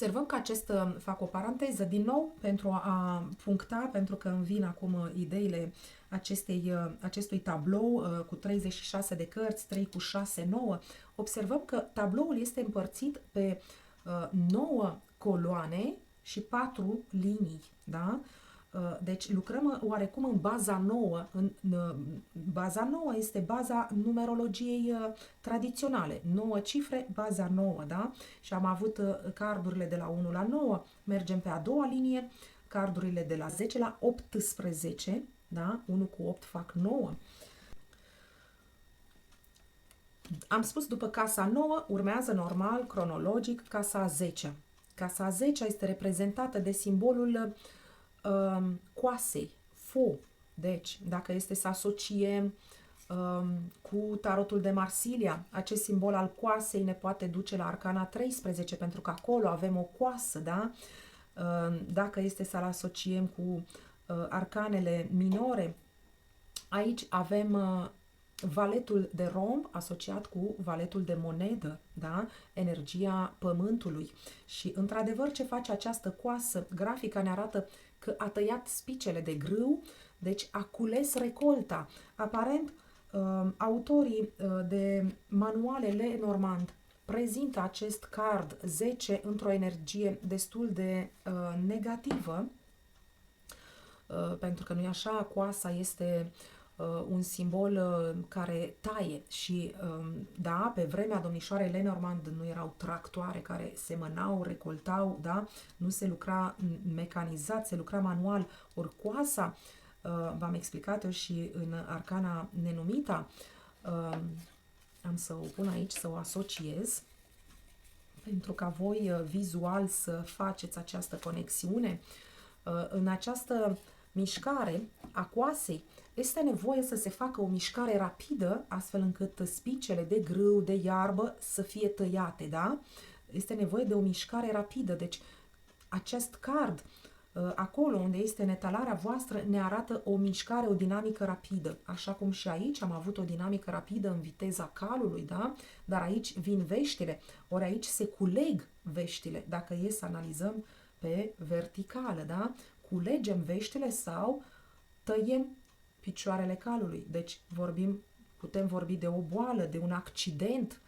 observăm că fac o paranteză din nou pentru a puncta, pentru că îmi vin acum ideile acestui tablou cu 36 de cărți, 3 cu 6, 9. Observăm că tabloul este împărțit pe 9 coloane și 4 linii, da? Deci lucrăm oarecum în baza nouă. Baza nouă este baza numerologiei tradiționale. 9 cifre, baza nouă, da? Și am avut cardurile de la 1 la 9, mergem pe a doua linie, cardurile de la 10 la 18, da? 1 cu 8 fac 9. Am spus după casa 9, urmează normal, cronologic, casa a 10. Casa a 10 este reprezentată de simbolul coasei, fo. Deci, dacă este să asociem cu tarotul de Marsilia, acest simbol al coasei ne poate duce la arcana 13, pentru că acolo avem o coasă, da? Dacă este să-l asociem cu arcanele minore, aici avem valetul de romb asociat cu valetul de monedă, da? Energia pământului. Și, într-adevăr, ce face această coasă? Grafica ne arată că a tăiat spicele de grâu, deci a cules recolta. Aparent, autorii de manuale Lenormand prezintă acest card 10 într-o energie destul de negativă, pentru că nu e așa, coasa este un simbol care taie și da, pe vremea domnișoarei Lenormand nu erau tractoare care semănau, recoltau, da? Nu se lucra mecanizat, se lucra manual. Ori coasa, v-am explicat-o și în arcana nenumita, am să o pun aici, să o asociez, pentru ca voi vizual să faceți această conexiune. În această mișcare a coasei este nevoie să se facă o mișcare rapidă, astfel încât spicele de grâu, de iarbă să fie tăiate, da? Este nevoie de o mișcare rapidă. Deci, acest card, acolo unde este în etalarea voastră, ne arată o mișcare, o dinamică rapidă. Așa cum și aici am avut o dinamică rapidă în viteza calului, da? Dar aici vin veștile. Ori aici se culeg veștile, dacă e să analizăm pe verticală, da? Culegem veștile sau tăiem picioarele calului. Deci putem vorbi de o boală, de un accident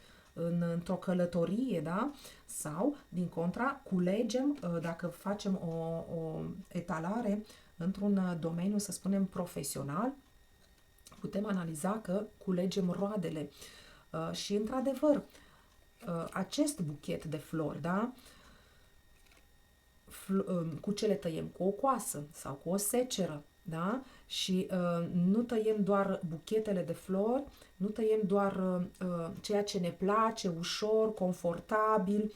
într-o călătorie, da? Sau, din contra, culegem, dacă facem o etalare într-un domeniu, să spunem, profesional, putem analiza că culegem roadele. Și, într-adevăr, acest buchet de flori, da? Cu ce le tăiem? Cu o coasă sau cu o seceră, da? Și nu tăiem doar buchetele de flori, nu tăiem doar ceea ce ne place, ușor, confortabil,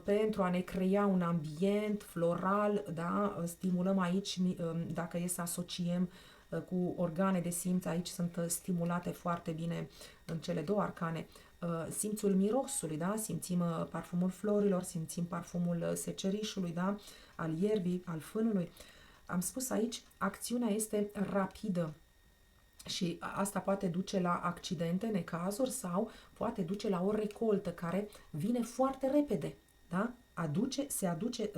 pentru a ne crea un ambient floral, da? Stimulăm aici, dacă e să asociem cu organe de simț, aici sunt stimulate foarte bine în cele două arcane, simțul mirosului, da? Simțim parfumul florilor, simțim parfumul secerișului, da? Al ierbii, al fânului. Am spus aici, acțiunea este rapidă și asta poate duce la accidente, necazuri sau poate duce la o recoltă care vine foarte repede, da? Se aduce,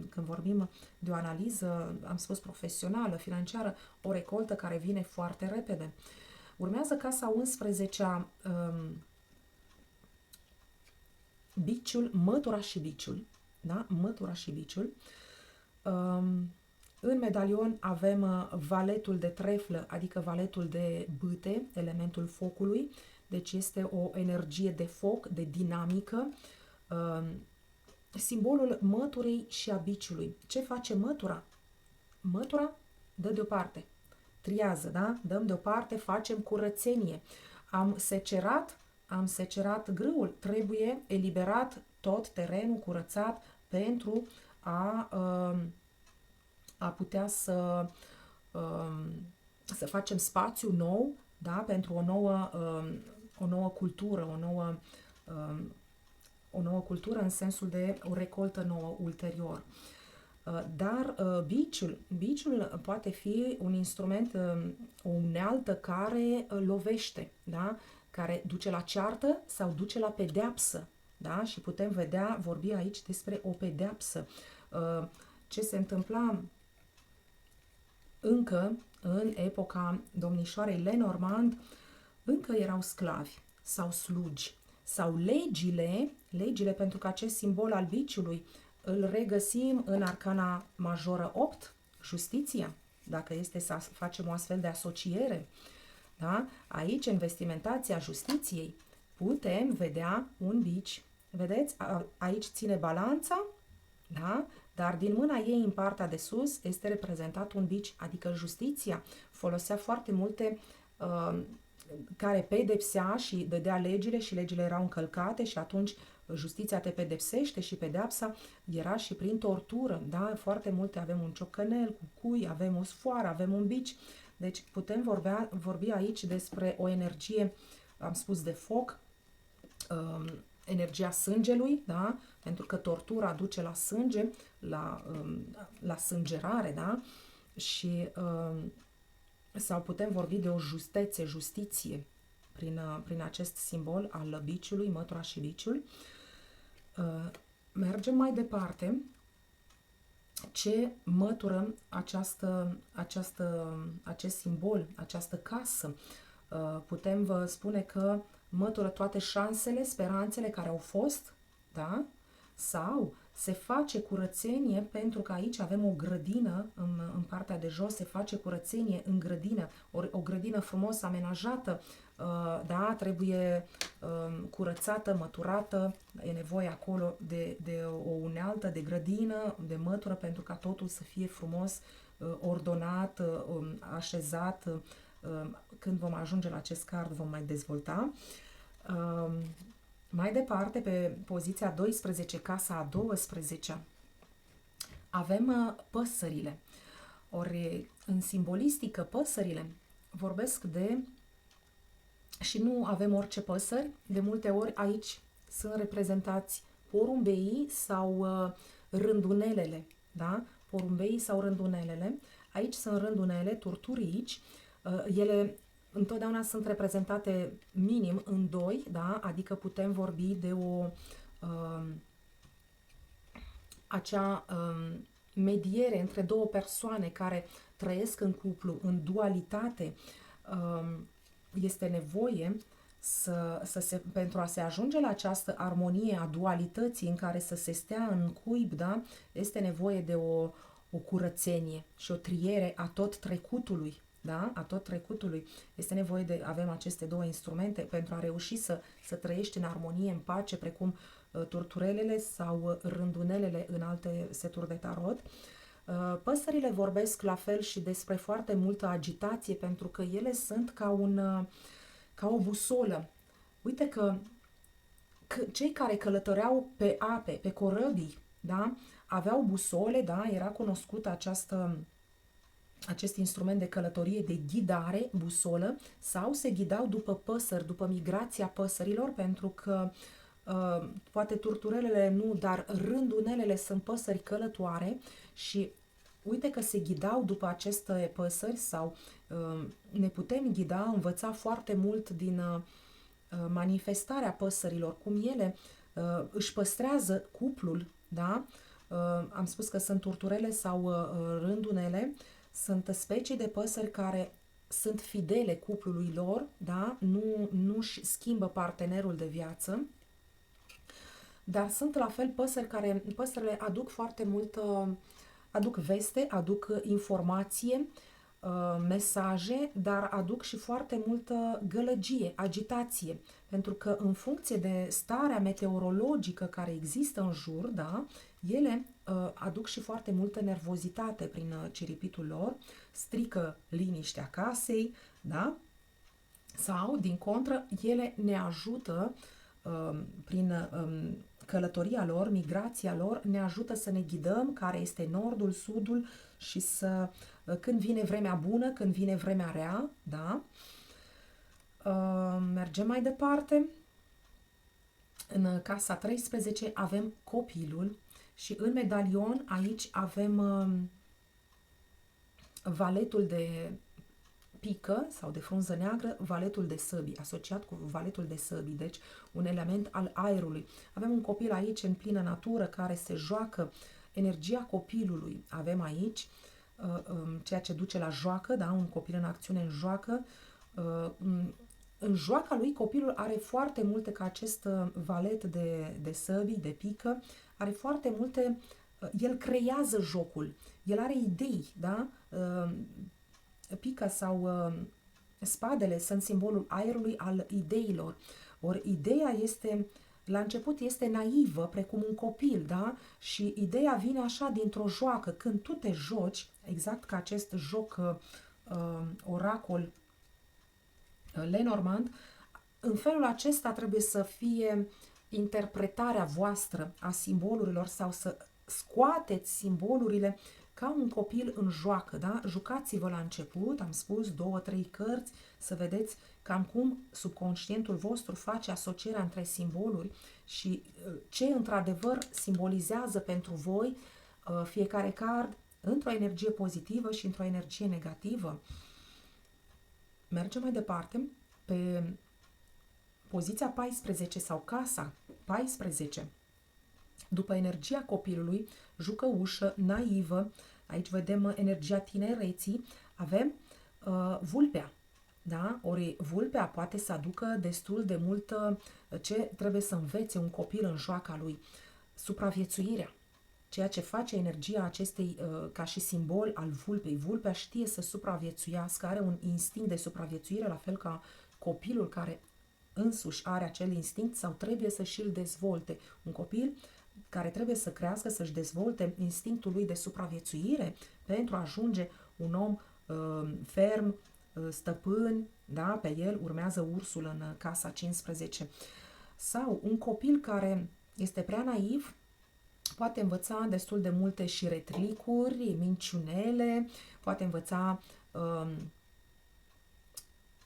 când vorbim de o analiză, am spus profesională, financiară, o recoltă care vine foarte repede. Urmează casa 11-a, biciul, mătura și biciul, da? Mătura și biciul. În medalion avem valetul de treflă, adică valetul de bâte, elementul focului, deci este o energie de foc, de dinamică. Simbolul măturei și a biciului. Ce face mătura? Mătura dă deoparte, triază, da? Dăm deoparte, facem curățenie. Am secerat grâul, trebuie eliberat tot terenul, curățat pentru a putea să facem spațiu nou, da? Pentru o nouă cultură, o nouă cultură în sensul de o recoltă nouă ulterior. Dar biciul poate fi un instrument, o unealtă care lovește, da? Care duce la ceartă sau duce la pedeapsă. da? Și putem vorbi aici despre o pedeapsă. Ce se întâmpla încă în epoca domnișoarei Lenormand, încă erau sclavi sau slugi sau legile, pentru că acest simbol al biciului îl regăsim în arcana majoră 8, justiția, dacă este să facem o astfel de asociere. Da? Aici, în vestimentația justiției, putem vedea un bici. Vedeți? Aici ține balanța, da? Dar din mâna ei, în partea de sus, este reprezentat un bici, adică justiția. Folosea foarte multe care pedepsea și dădea legile și legile erau încălcate și atunci justiția te pedepsește și pedeapsa era și prin tortură, da? Foarte multe, avem un ciocănel cu cui, avem o sfoară, avem un bici. Deci putem vorbi aici despre o energie, am spus, de foc, energia sângelui, da? Pentru că tortura duce la sânge, la sângerare, da? Și sau putem vorbi de o justiție prin acest simbol al biciului, mătura și biciul. Mergem mai departe. Ce mătură acest simbol, această casă? Putem vă spune că mătură toate șansele, speranțele care au fost, da? Sau se face curățenie, pentru că aici avem o grădină, în partea de jos se face curățenie în grădină, o grădină frumos amenajată, da, trebuie curățată, măturată, e nevoie acolo de o unealtă, de grădină, de mătură, pentru ca totul să fie frumos, ordonat, așezat. Când vom ajunge la acest card vom mai dezvolta. Mai departe, pe poziția 12, casa a 12, avem păsările. Ori în simbolistică, păsările vorbesc de, și nu avem orice păsări, de multe ori aici sunt reprezentați porumbeii sau rândunelele, da? Porumbeii sau rândunelele. Aici sunt rândunele, turturici, ele întotdeauna sunt reprezentate minim în doi, da? Adică putem vorbi de acea mediere între două persoane care trăiesc în cuplu, în dualitate. Este nevoie pentru a se ajunge la această armonie a dualității în care să se stea în cuib, da? Este nevoie de o curățenie și o triere a tot trecutului. Da? A tot trecutului. Este nevoie de, avem aceste două instrumente pentru a reuși să trăiești în armonie, în pace, precum turturelele sau rândunelele în alte seturi de tarot. Păsările vorbesc la fel și despre foarte multă agitație, pentru că ele sunt ca o busolă. Uite că cei care călătoreau pe ape, pe corăbii, da? Aveau busole, da? Era cunoscută acest instrument de călătorie, de ghidare, busolă, sau se ghidau după păsări, după migrația păsărilor, pentru că poate turturelele nu, dar rândunelele sunt păsări călătoare și uite că se ghidau după aceste păsări sau ne putem ghida, învăța foarte mult din manifestarea păsărilor, cum ele își păstrează cuplul, da? Am spus că sunt turturele sau rândunele, sunt specii de păsări care sunt fidele cuplului lor, da? Nu-și schimbă partenerul de viață, dar sunt la fel păsările aduc foarte mult, aduc veste, aduc informație, mesaje, dar aduc și foarte multă gălăgie, agitație, pentru că în funcție de starea meteorologică care există în jur, da, ele aduc și foarte multă nervozitate prin ciripitul lor, strică liniștea casei, da? Sau, din contră, ele ne ajută prin călătoria lor, migrația lor, ne ajută să ne ghidăm care este nordul, sudul și când vine vremea bună, când vine vremea rea, da? Mergem mai departe. În casa 13 avem copilul și în medalion aici avem valetul de pică sau de frunză neagră, valetul de săbii, asociat cu valetul de săbii, deci un element al aerului. Avem un copil aici în plină natură care se joacă, energia copilului. Avem aici ceea ce duce la joacă, da? Un copil în acțiune în joacă. În joaca lui copilul are foarte multe, ca acest valet de săbii, de pică, are foarte multe, el creează jocul, el are idei, da? Pica sau spadele sunt simbolul aerului, al ideilor. Ori ideea este, la început este naivă, precum un copil, da? Și ideea vine așa dintr-o joacă. Când tu te joci, exact ca acest joc oracol Lenormand, în felul acesta trebuie să fie interpretarea voastră a simbolurilor sau să scoateți simbolurile ca un copil în joacă, da? Jucați-vă la început, am spus, 2-3 cărți, să vedeți cam cum subconștientul vostru face asocierea între simboluri și ce într-adevăr simbolizează pentru voi fiecare card într-o energie pozitivă și într-o energie negativă. Mergem mai departe pe poziția 14 sau casa 14. După energia copilului, jucăușă, naivă, aici vedem energia tinereții, avem vulpea. Da? Ori vulpea poate să aducă destul de multă, ce trebuie să învețe un copil în joaca lui, supraviețuirea. Ceea ce face energia acestei ca și simbol al vulpei. Vulpea știe să supraviețuiască, are un instinct de supraviețuire, la fel ca copilul care însuși are acel instinct sau trebuie să și-l dezvolte. Un copil care trebuie să crească, să-și dezvolte instinctul lui de supraviețuire pentru a ajunge un om ferm, stăpân, da? Pe el urmează ursul în casa 15. Sau un copil care este prea naiv, poate învăța destul de multe și retricuri, minciunele, poate învăța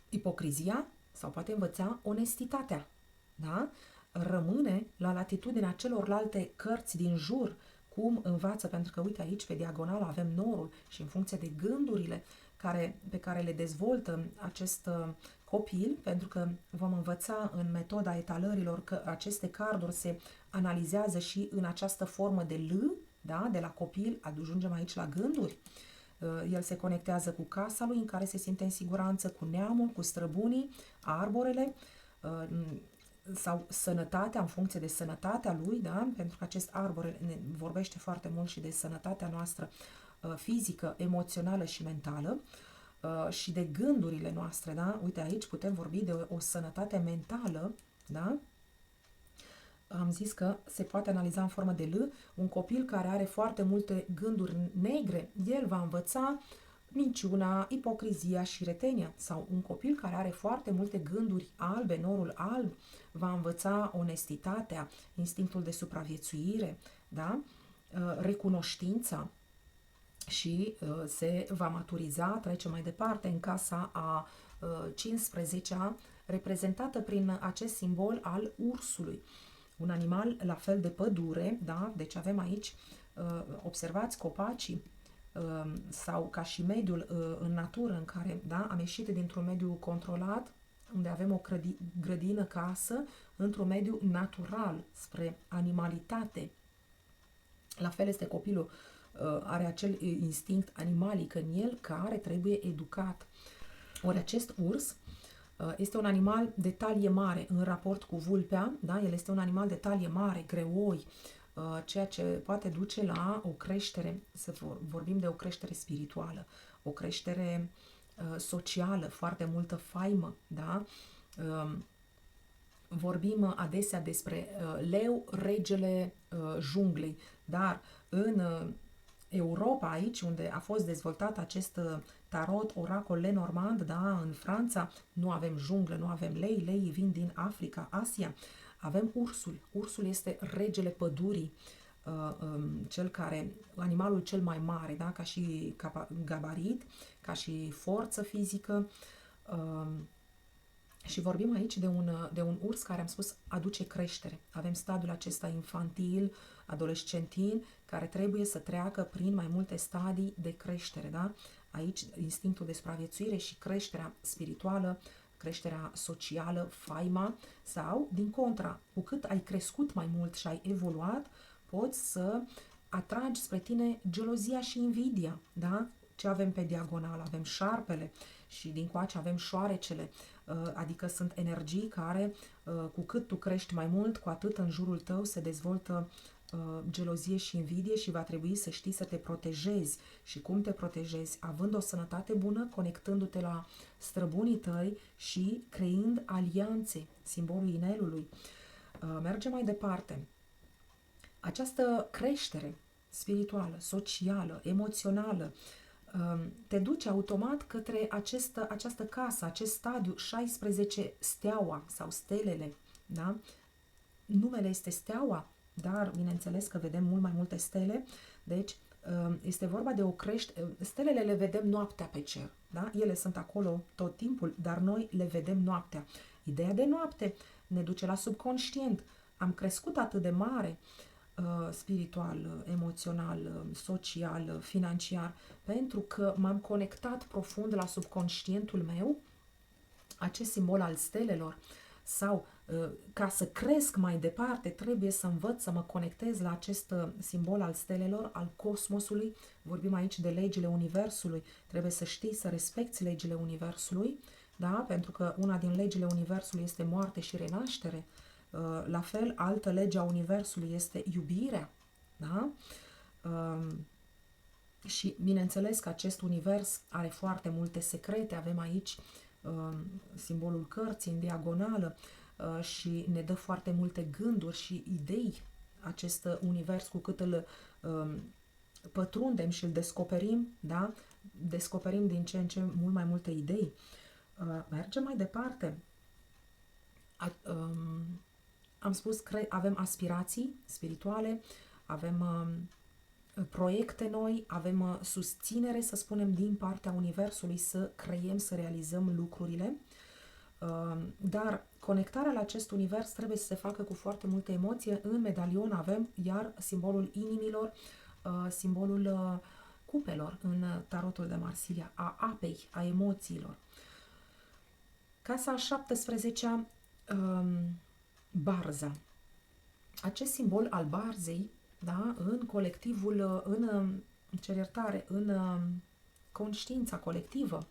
ipocrizia sau poate învăța onestitatea. Da? Rămâne la latitudinea celorlalte cărți din jur, cum învață, pentru că uite aici pe diagonală avem norul și în funcție de gândurile pe care le dezvoltă acest copil, pentru că vom învăța în metoda etalărilor că aceste carduri se analizează și în această formă de L, da? De la copil, ajungem aici la gânduri. El se conectează cu casa lui în care se simte în siguranță, cu neamul, cu străbunii, arborele sau sănătatea, în funcție de sănătatea lui, da? Pentru că acest arbore ne vorbește foarte mult și de sănătatea noastră fizică, emoțională și mentală și de gândurile noastre, da? Uite, aici putem vorbi de o sănătate mentală, da? Am zis că se poate analiza în formă de L. Un copil care are foarte multe gânduri negre, el va învăța minciuna, ipocrizia și retenia. Sau un copil care are foarte multe gânduri albe, norul alb, va învăța onestitatea, instinctul de supraviețuire, da? Recunoștința și se va maturiza, trece mai departe în casa a 15-a, reprezentată prin acest simbol al ursului. Un animal la fel de pădure, da? Deci avem aici, observați copacii sau ca și mediul în natură în care, da? Am ieșit dintr-un mediu controlat, unde avem o grădină, casă, într-un mediu natural, spre animalitate. La fel este copilul, are acel instinct animalic în el care trebuie educat. Ori acest urs este un animal de talie mare în raport cu vulpea, da? El este un animal de talie mare, greoi, ceea ce poate duce la o creștere, să vorbim de o creștere spirituală, o creștere socială, foarte multă faimă, da? Vorbim adesea despre leu, regele junglei, dar în Europa, aici unde a fost dezvoltat acest tarot, oracol Lenormand, da, în Franța, nu avem junglă, nu avem lei, leii vin din Africa, Asia, avem ursul. Ursul este regele pădurii, animalul cel mai mare, da, ca și gabarit, ca și forță fizică, și vorbim aici de un urs care, am spus, aduce creștere. Avem stadiul acesta infantil, adolescentin, care trebuie să treacă prin mai multe stadii de creștere, da? aici instinctul de supraviețuire și creșterea spirituală, creșterea socială, faima, sau, din contra, cu cât ai crescut mai mult și ai evoluat, poți să atragi spre tine gelozia și invidia, da? Ce avem pe diagonal? Avem șarpele și din coace avem șoarecele, adică sunt energii care, cu cât tu crești mai mult, cu atât în jurul tău se dezvoltă gelozie și invidie și va trebui să știi să te protejezi. Și cum te protejezi? Având o sănătate bună, conectându-te la străbunii tăi și creând alianțe, simbolul inelului. Mergem mai departe. Această creștere spirituală, socială, emoțională, te duce automat către această casă, acest stadiu 16 steaua sau stelele, da? Numele este steaua, dar bineînțeles că vedem mult mai multe stele, deci este vorba de o creștere. Stelele le vedem noaptea pe cer, da? Ele sunt acolo tot timpul, dar noi le vedem noaptea. Ideea de noapte ne duce la subconștient. Am crescut atât de mare, spiritual, emoțional, social, financiar, pentru că m-am conectat profund la subconștientul meu, acest simbol al stelelor, sau ca să cresc mai departe, trebuie să învăț să mă conectez la acest simbol al stelelor, al cosmosului. Vorbim aici de legile Universului. Trebuie să știi să respecti legile Universului, da? Pentru că una din legile Universului este moarte și renaștere. La fel, altă lege a Universului este iubirea, da? Și bineînțeles că acest univers are foarte multe secrete. Avem aici simbolul cărții în diagonală și ne dă foarte multe gânduri și idei. Acest univers, cu cât îl pătrundem și îl descoperim, da? Descoperim din ce în ce mult mai multe idei. Mergem mai departe. Am spus că avem aspirații spirituale, avem proiecte noi, avem susținere, să spunem, din partea Universului să creiem, să realizăm lucrurile, dar conectarea la acest univers trebuie să se facă cu foarte multă emoție. În medalion avem iar simbolul inimilor, simbolul cupelor în tarotul de Marsilia, a apei, a emoțiilor. Casa a 17-a, barza. Acest simbol al barzei, da, în colectivul, în conștiința colectivă.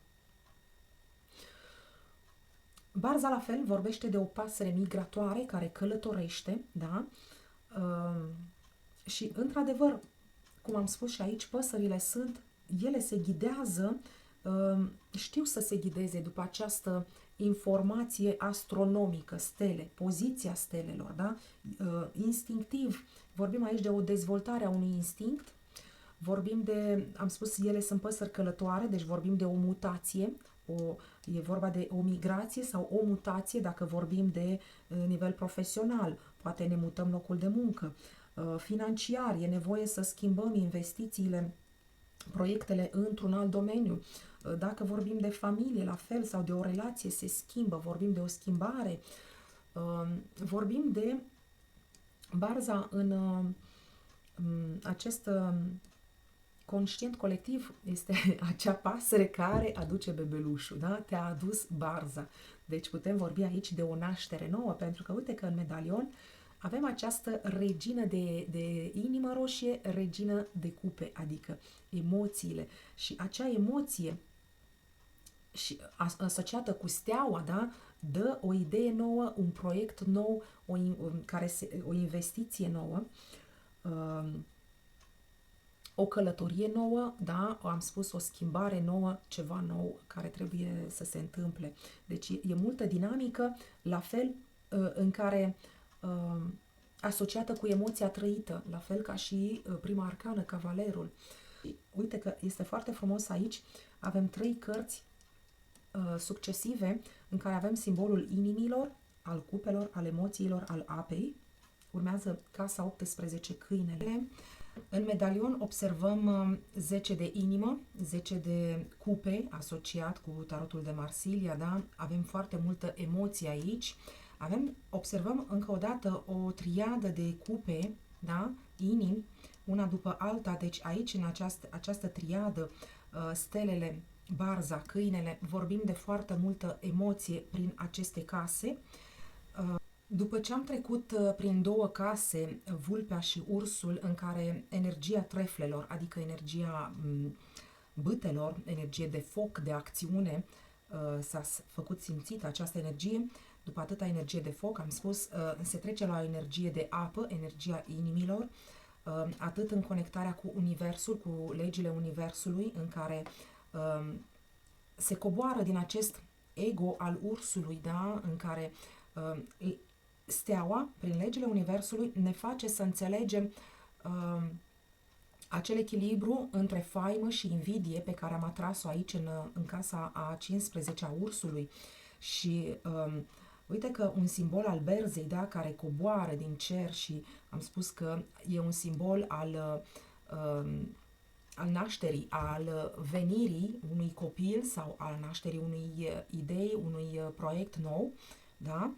Barza, la fel, vorbește de o pasăre migratoare care călătorește, da? Și, într-adevăr, cum am spus și aici, păsările ele se ghidează, știu să se ghideze după această informație astronomică, stele, poziția stelelor, da? Instinctiv, vorbim aici de o dezvoltare a unui instinct, vorbim de, am spus, ele sunt păsări călătoare, deci vorbim de o mutație, e vorba de o migrație sau o mutație dacă vorbim de nivel profesional, poate ne mutăm locul de muncă, financiar, e nevoie să schimbăm investițiile, proiectele într-un alt domeniu. Dacă vorbim de familie, la fel, sau de o relație se schimbă, vorbim de o schimbare, vorbim de barza în acest conștient colectiv, este acea pasăre care aduce bebelușul, da? Te-a adus barza. Deci putem vorbi aici de o naștere nouă, pentru că uite că în medalion avem această regină de inimă roșie, regină de cupe, adică emoțiile. Și acea emoție asociată cu steaua, da, dă o idee nouă, un proiect nou, o investiție nouă, o călătorie nouă, da, am spus o schimbare nouă, ceva nou care trebuie să se întâmple. Deci e multă dinamică, la fel în care asociată cu emoția trăită, la fel ca și prima arcană, cavalerul. Uite că este foarte frumos aici, avem 3 cărți succesive în care avem simbolul inimilor, al cupelor, al emoțiilor, al apei. Urmează casa 18, câinele. În medalion observăm 10 de inimă, 10 de cupe asociat cu tarotul de Marsilia, da? Avem foarte multă emoție aici. Observăm încă o dată o triadă de cupe, da? Inimi, una după alta, deci aici în această triadă stelele, barza, câinele, vorbim de foarte multă emoție prin aceste case. După ce am trecut prin două case, vulpea și ursul, în care energia treflelor, adică energia bâtelor, energie de foc, de acțiune, s-a făcut simțită această energie, după atâta energie de foc, am spus, se trece la o energie de apă, energia inimilor, atât în conectarea cu Universul, cu legile Universului, în care se coboară din acest ego al ursului, da, în care steaua, prin legile Universului, ne face să înțelegem acel echilibru între faimă și invidie pe care am atras-o aici în casa a 15-a ursului. Și uite că un simbol al berzei, da, care coboară din cer, și am spus că e un simbol al nașterii, al venirii unui copil sau al nașterii unui idei, unui proiect nou, da?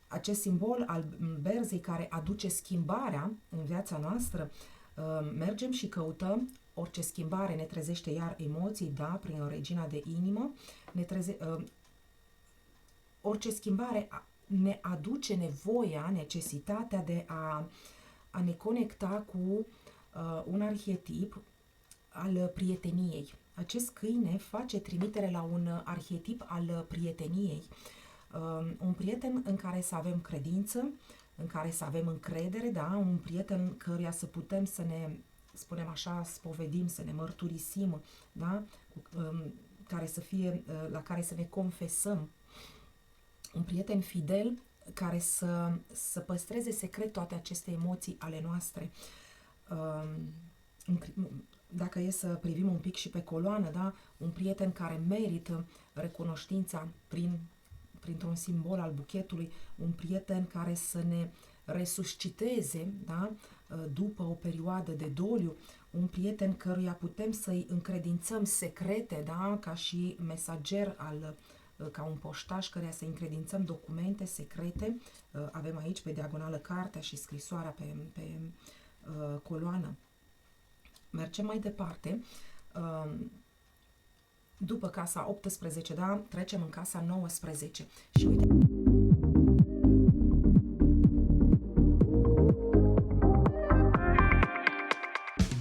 Acest simbol al berzei care aduce schimbarea în viața noastră, mergem și căutăm. Orice schimbare ne trezește iar emoții, da, prin regina de inimă, orice schimbare ne aduce nevoia, necesitatea de a ne conecta cu un arhetip al prieteniei. Acest câine face trimitere la un arhetip al prieteniei, un prieten în care să avem credință, în care să avem încredere, da? Un prieten căruia să putem să ne, spunem așa, spovedim, să ne mărturisim, da? Care să fie, la care să ne confesăm. Un prieten fidel care să păstreze secret toate aceste emoții ale noastre. Dacă e să privim un pic și pe coloană, da? Un prieten care merită recunoștința printr-un simbol al buchetului, un prieten care să ne resusciteze, da? După o perioadă de doliu, un prieten căruia putem să-i încredințăm secrete, da? Ca și mesager, ca un poștaș căruia să-i încredințăm documente secrete. Avem aici pe diagonală cartea și scrisoarea pe coloană. Mergem mai departe. După casa 18, da, trecem în casa 19. Și uite,